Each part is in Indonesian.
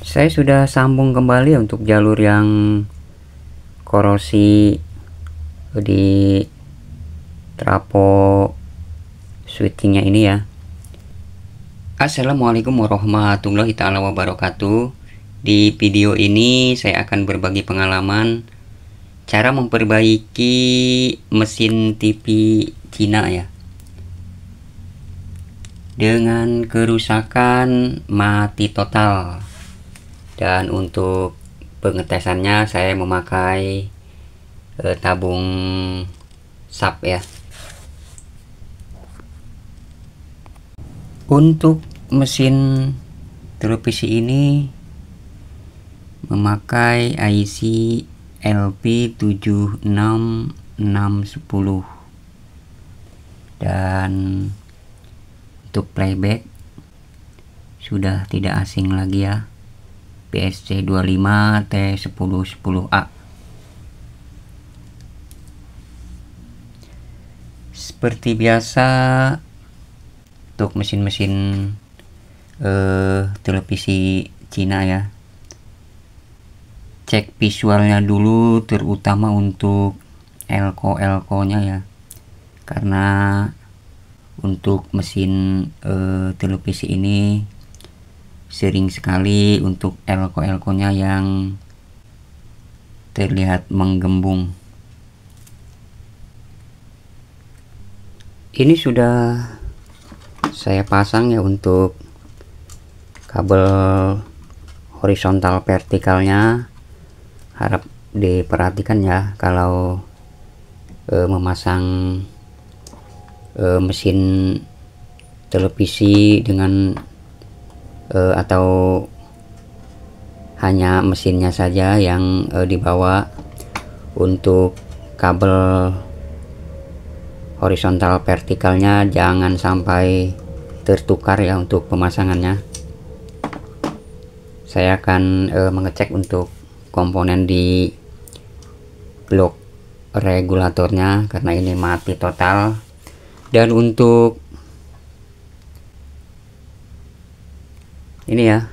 Saya sudah sambung kembali untuk jalur yang korosi di trafo switchingnya ini ya. Assalamualaikum warahmatullahi taala wabarakatuh. Di video ini saya akan berbagi pengalaman cara memperbaiki mesin TV Cina ya, dengan kerusakan mati total. Dan untuk pengetesannya saya memakai tabung sap ya. Untuk mesin televisi ini memakai IC LP76610, dan untuk playback sudah tidak asing lagi ya, PSC25T1010A. Seperti biasa untuk mesin-mesin televisi Cina ya, cek visualnya dulu, terutama untuk elko-elkonya ya, karena untuk mesin televisi ini sering sekali untuk elko-elkonya yang terlihat menggembung. Ini sudah saya pasang ya untuk kabel horizontal vertikalnya. Harap diperhatikan ya kalau memasang mesin televisi dengan atau hanya mesinnya saja yang dibawa. Untuk kabel horizontal vertikalnya jangan sampai tertukar ya untuk pemasangannya. Saya akan mengecek untuk komponen di blok regulatornya karena ini mati total. Dan untuk ini ya,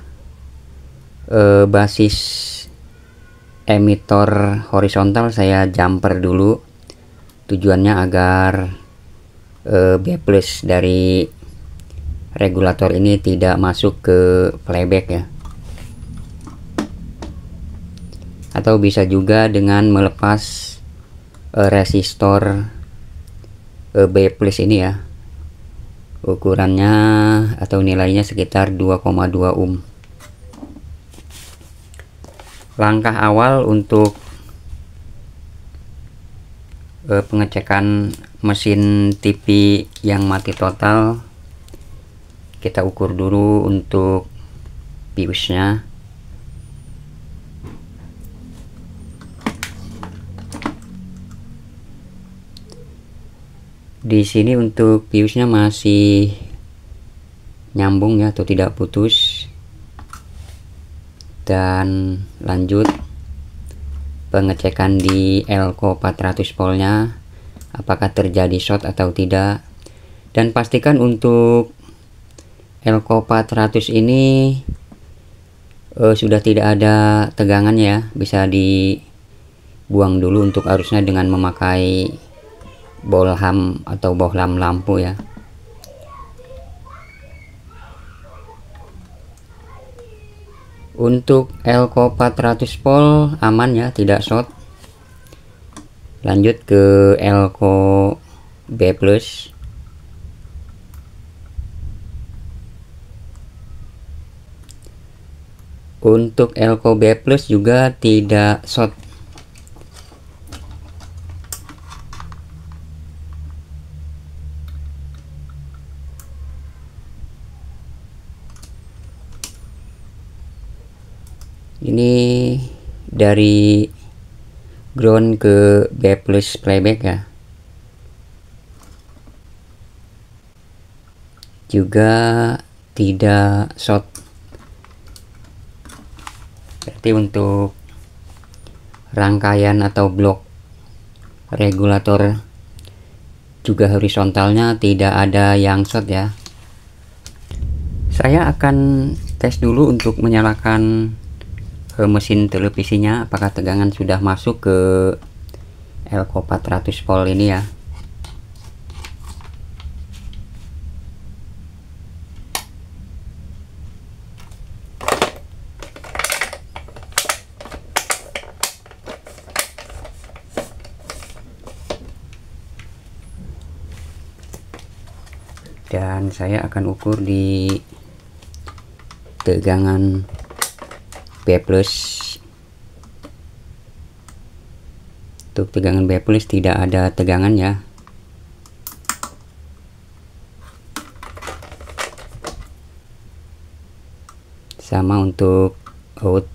basis emitor horizontal saya jumper dulu, tujuannya agar B+ dari regulator ini tidak masuk ke playback ya. Atau bisa juga dengan melepas resistor B+ ini ya, ukurannya atau nilainya sekitar 2,2 ohm. Langkah awal untuk pengecekan mesin TV yang mati total, kita ukur dulu untuk biusnya. Di sini untuk biusnya masih nyambung ya, atau tidak putus. Dan lanjut pengecekan di elko 400 voltnya, apakah terjadi short atau tidak. Dan pastikan untuk elko 400 ini sudah tidak ada tegangan ya, bisa dibuang dulu untuk arusnya dengan memakai bolham atau bohlam lampu ya. Untuk elko 400 volt aman ya, tidak short. Lanjut ke elko B+. Untuk elko B+ juga tidak short. Ini dari ground ke B+ playback ya, juga tidak short. Berarti untuk rangkaian atau blok regulator juga horizontalnya tidak ada yang short ya. Saya akan tes dulu untuk menyalakan mesin televisinya, apakah tegangan sudah masuk ke Elco 400 volt ini ya. Dan saya akan ukur di tegangan B+. Untuk tegangan B+ tidak ada tegangan ya. Sama untuk out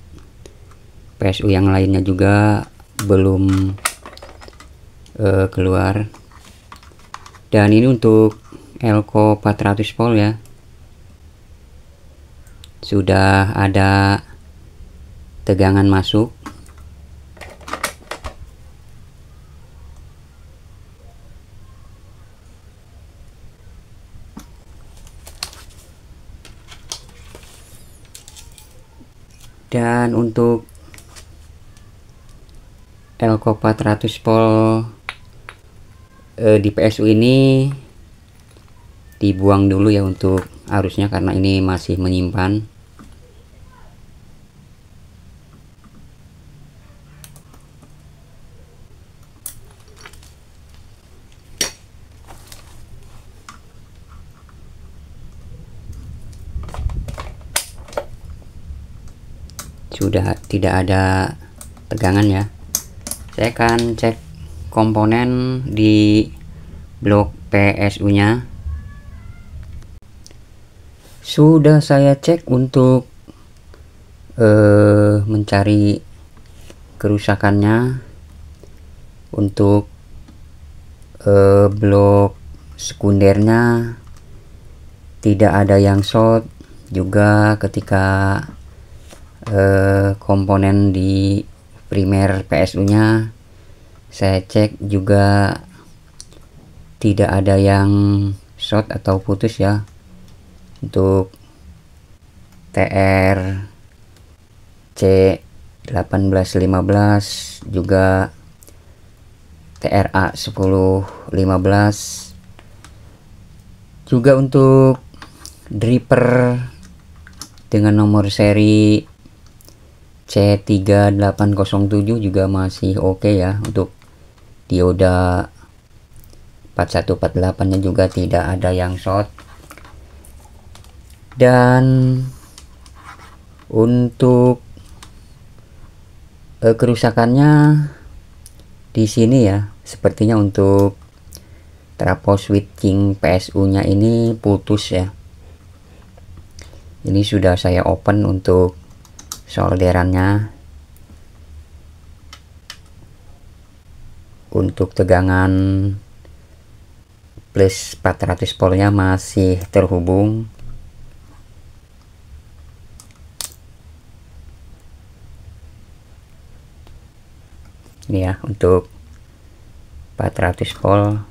PSU yang lainnya juga belum keluar. Dan ini untuk Elco 400 volt ya, sudah ada tegangan masuk. Dan untuk Elco 400 volt di PSU ini dibuang dulu ya untuk arusnya, karena ini masih menyimpan. Sudah tidak ada tegangan ya. Saya akan cek komponen di blok PSU nya. Sudah saya cek untuk mencari kerusakannya. Untuk blok sekundernya tidak ada yang short, juga ketika komponen di primer PSU nya saya cek juga tidak ada yang short atau putus ya. Untuk TR C1815 juga TRA 1015 juga. Untuk dripper dengan nomor seri C3807 juga masih oke ya. Untuk dioda 4148 nya juga tidak ada yang short. Dan untuk kerusakannya di sini ya, sepertinya untuk trafo switching PSU nya ini putus ya. Ini sudah saya open untuk solderannya. Untuk tegangan plus 400 voltnya masih terhubung. Ini ya untuk 400 volt.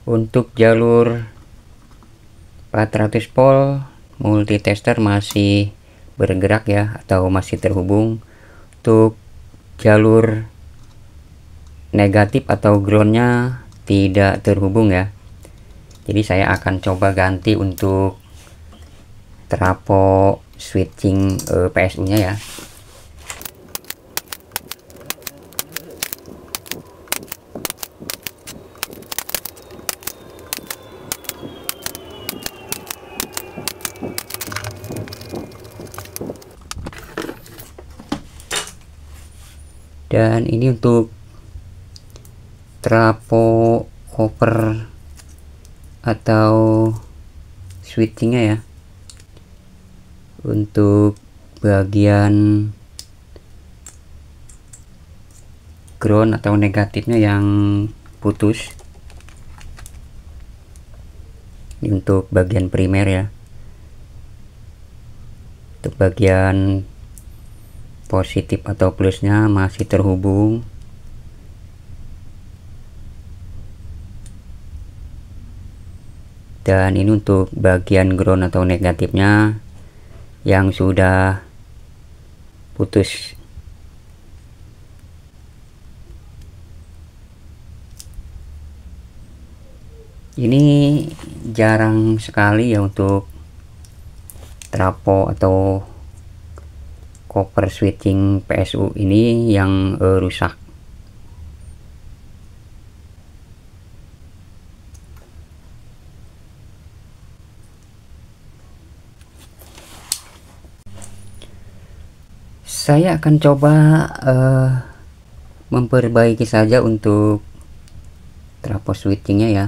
Untuk jalur 400 volt multitester masih bergerak ya, atau masih terhubung. Untuk jalur negatif atau groundnya tidak terhubung ya. Jadi saya akan coba ganti untuk trafo switching PSU nya ya. Dan ini untuk trafo cover atau switchingnya ya. Untuk bagian ground atau negatifnya yang putus. Ini untuk bagian primer ya. Untuk bagian positif atau plusnya masih terhubung. Dan ini untuk bagian ground atau negatifnya yang sudah putus. Ini jarang sekali ya untuk trafo atau copper switching PSU ini yang rusak. Saya akan coba memperbaiki saja untuk trafo switchingnya ya,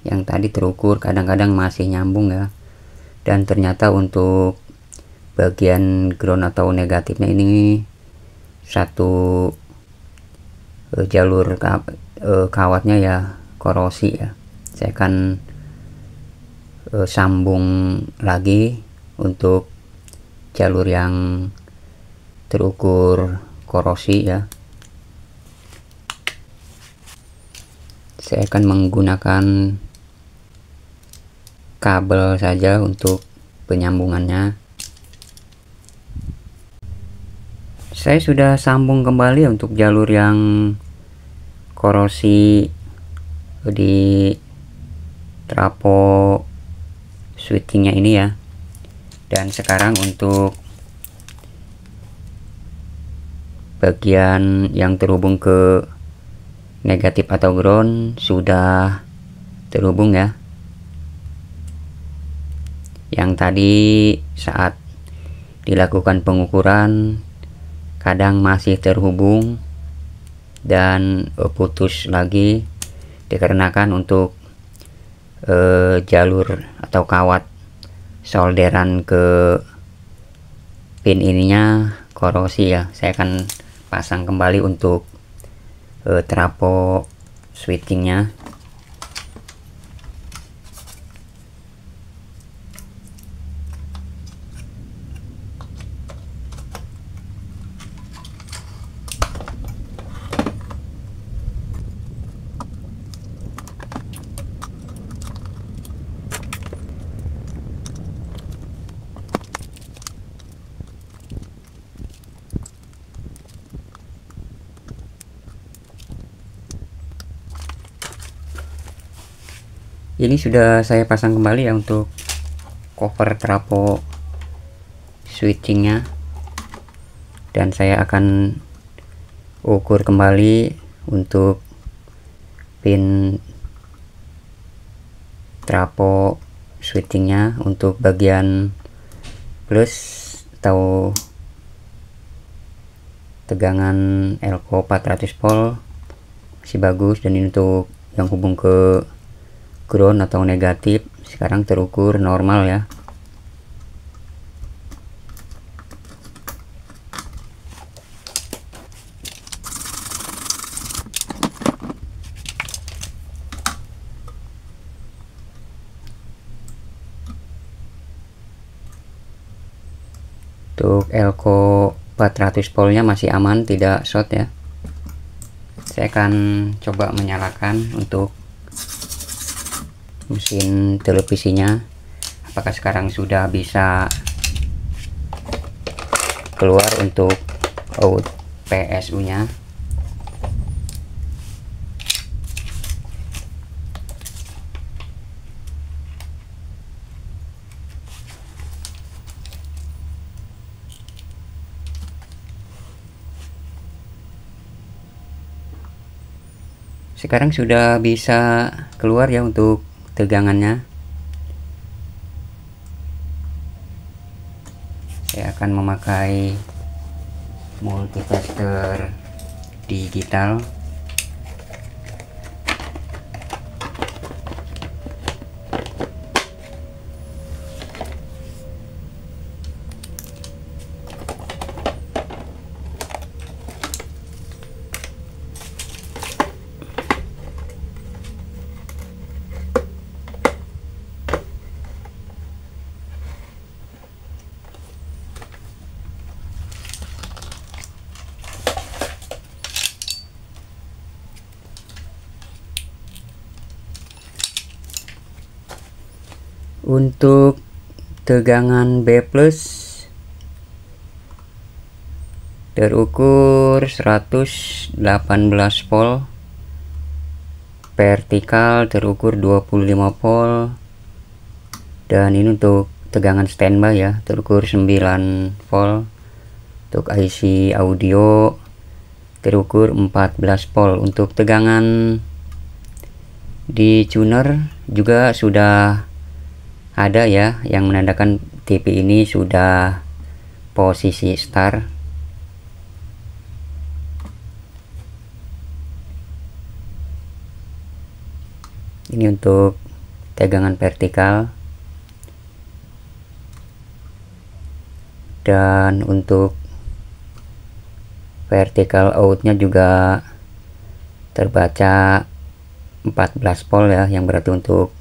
yang tadi terukur kadang-kadang masih nyambung ya, dan ternyata untuk bagian ground atau negatifnya ini satu jalur kawatnya ya korosi ya. Saya akan sambung lagi untuk jalur yang terukur korosi ya. Saya akan menggunakan kabel saja untuk penyambungannya. Saya sudah sambung kembali untuk jalur yang korosi di trafo switchingnya ini ya. Dan sekarang untuk bagian yang terhubung ke negatif atau ground sudah terhubung ya. Yang tadi saat dilakukan pengukuran kadang masih terhubung dan putus lagi, dikarenakan untuk jalur atau kawat solderan ke pin ininya korosi ya. Saya akan pasang kembali untuk trafo switchingnya. Ini sudah saya pasang kembali ya untuk cover trafo switchingnya, dan saya akan ukur kembali untuk pin trafo switchingnya. Untuk bagian plus atau tegangan elko 400 volt masih bagus, dan ini untuk yang hubung ke ground atau negatif sekarang terukur normal ya. Untuk elko 400 voltnya masih aman, tidak short ya. Saya akan coba menyalakan untuk mesin televisinya, apakah sekarang sudah bisa keluar untuk out PSU nya. Sekarang sudah bisa keluar ya untuk tegangannya. Saya akan memakai multitester digital. Untuk tegangan B+ terukur 118 volt, vertikal terukur 25 volt, dan ini untuk tegangan standby ya, terukur 9 volt. Untuk IC audio terukur 14 volt. Untuk tegangan di tuner juga sudah ada ya, yang menandakan TV ini sudah posisi start. Ini untuk tegangan vertikal, dan untuk vertical outnya juga terbaca 14 volt ya, yang berarti untuk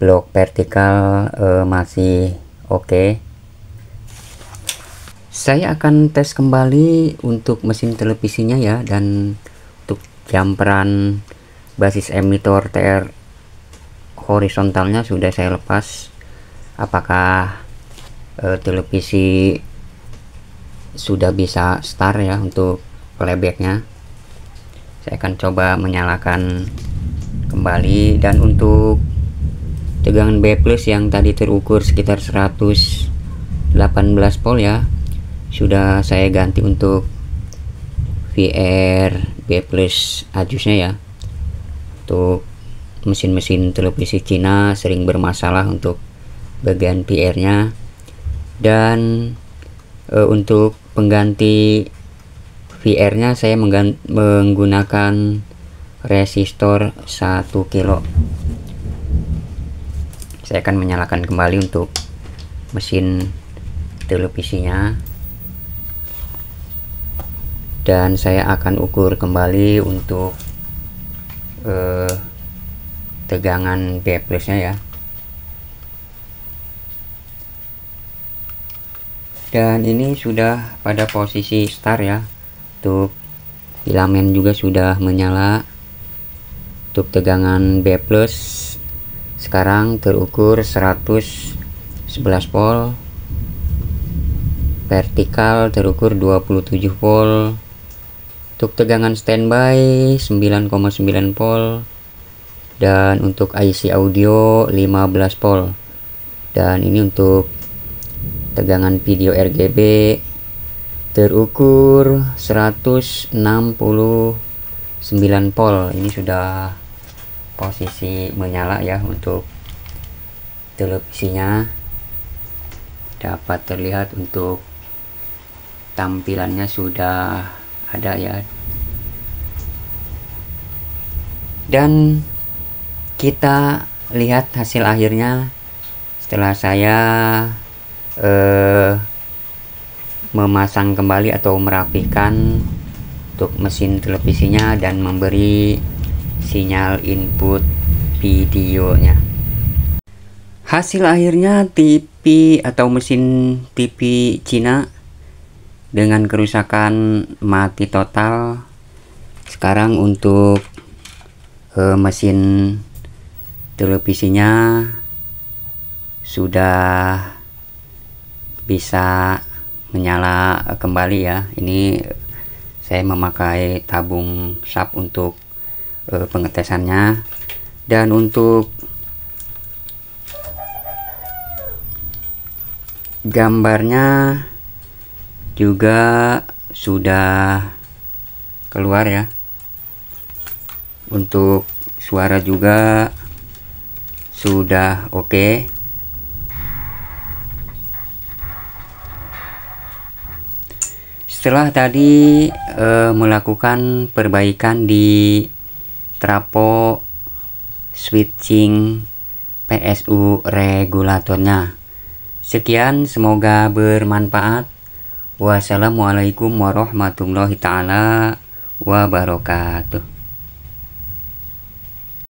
blok vertikal masih oke. Saya akan tes kembali untuk mesin televisinya ya, dan untuk jumperan basis emitor TR horizontalnya sudah saya lepas. Apakah televisi sudah bisa start ya untuk playbacknya? Saya akan coba menyalakan kembali. Dan untuk tegangan B+ yang tadi terukur sekitar 118 volt ya, sudah saya ganti untuk VR B+ adjustnya ya. Untuk mesin-mesin televisi Cina sering bermasalah untuk bagian VR nya. Dan untuk pengganti VR nya saya menggunakan resistor 1 kilo. Saya akan menyalakan kembali untuk mesin televisinya, dan saya akan ukur kembali untuk tegangan B+ nya ya. Dan ini sudah pada posisi start ya. Untuk filamen juga sudah menyala. Untuk tegangan B+ sekarang terukur 111 volt, vertikal terukur 27 volt. Untuk tegangan standby 9,9 volt, dan untuk IC audio 15 volt. Dan ini untuk tegangan video RGB terukur 169 volt. Ini sudah posisi menyala ya. Untuk televisinya dapat terlihat, untuk tampilannya sudah ada ya. Dan kita lihat hasil akhirnya setelah saya memasang kembali atau merapikan untuk mesin televisinya dan memberi sinyal input videonya. Hasil akhirnya TV atau mesin TV Cina dengan kerusakan mati total. Sekarang untuk mesin televisinya sudah bisa menyala kembali ya. Ini saya memakai tabung sap untuk pengetesannya. Dan untuk gambarnya juga sudah keluar ya. Untuk suara juga sudah oke. Setelah tadi melakukan perbaikan di trafo switching PSU regulatornya. Sekian, semoga bermanfaat. Wassalamualaikum warahmatullahi taala wabarakatuh.